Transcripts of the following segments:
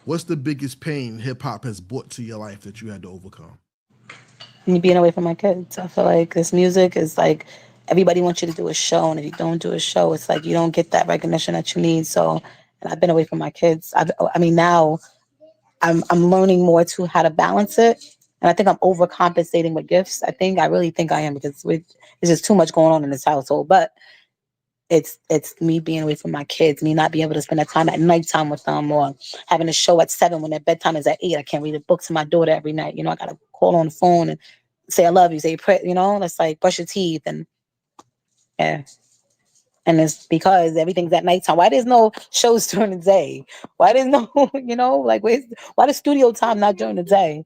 What's the biggest pain hip hop has brought to your life that you had to overcome? Me being away from my kids. I feel like this music is like everybody wants you to do a show, and if you don't do a show, it's like you don't get that recognition that you need. So, and I've been away from my kids. I mean, now I'm learning more to how to balance it, and I think I'm overcompensating with gifts. I really think I am because there's just too much going on in this household. But it's me being away from my kids, me not being able to spend that time at nighttime with them, or having a show at 7 when their bedtime is at 8. I can't read a book to my daughter every night. I gotta call on the phone and say I love you, say pray. That's like brush your teeth and yeah. And it's because everything's at nighttime. Why there's no shows during the day? Why there's no, like why the studio time not during the day?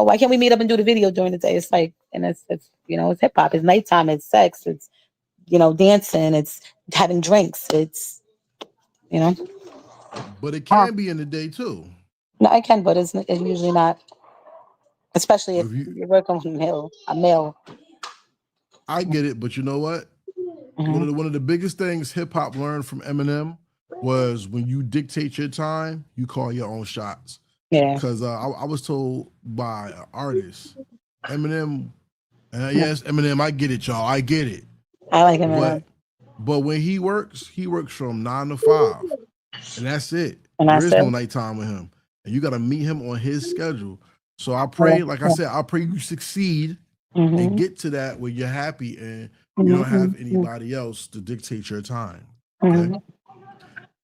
Why can't we meet up and do the video during the day? It's like, and it's hip hop. It's nighttime. It's sex. It's dancing. It's having drinks. It's you know. But it Ah, can be in the day too. no, I can, but it's usually not. Especially if If you, you're working with a male. I get it, but you know what? Hmm. One of the biggest things hip hop learned from Eminem was when you dictate your time, you call your own shots. Yeah. Because I was told by an artist, Eminem, yes, Eminem, I get it, y'all, I get it. I like him, But when he works from 9 to 5, and that's it. and I There is said, no nighttime with him, and you got to meet him on his schedule. So I pray, like I said, I pray you succeed and mm-hmm, get to that where you're happy and you don't have mm-hmm, anybody else to dictate your time. Okay. hmm.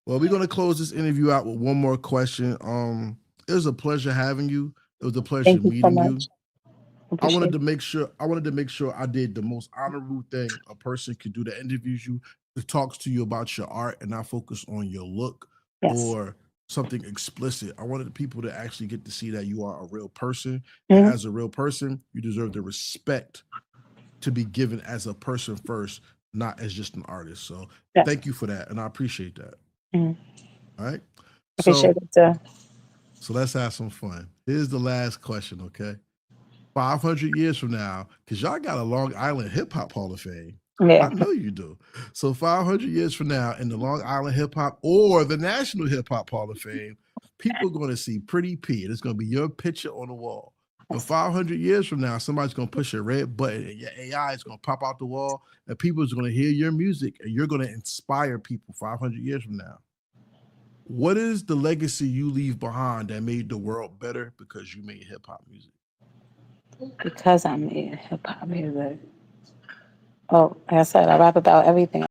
Well, we're gonna close this interview out with one more question. It was a pleasure having you. It was a pleasure Thank you so meeting you. much. Appreciate it. I wanted to make sure I did the most honorable thing a person could do that interviews you, that talks to you about your art and not focus on your look Yes. or something explicit. I wanted the people to actually get to see that you are a real person. And Hmm. as a real person, you deserve the respect to be given as a person first, not as just an artist. So Yes. thank you for that. And I appreciate that. Hmm. All right. Appreciate So it too. let's have some fun. Here's the last question, okay? 500 years from now, because y'all got a Long Island Hip Hop Hall of Fame. I Yeah. know you do. So 500 years from now, in the Long Island Hip Hop or the National Hip Hop Hall of Fame, people are going to see Pretty P, and it's going to be your picture on the wall. And Yes. 500 years from now, somebody's going to push a red button, and your AI is going to pop out the wall, and people are going to hear your music, and you're going to inspire people 500 years from now. What is the legacy you leave behind that made the world better because you made hip hop music? Because I made hip hop music. Oh, like I said, I rap about everything.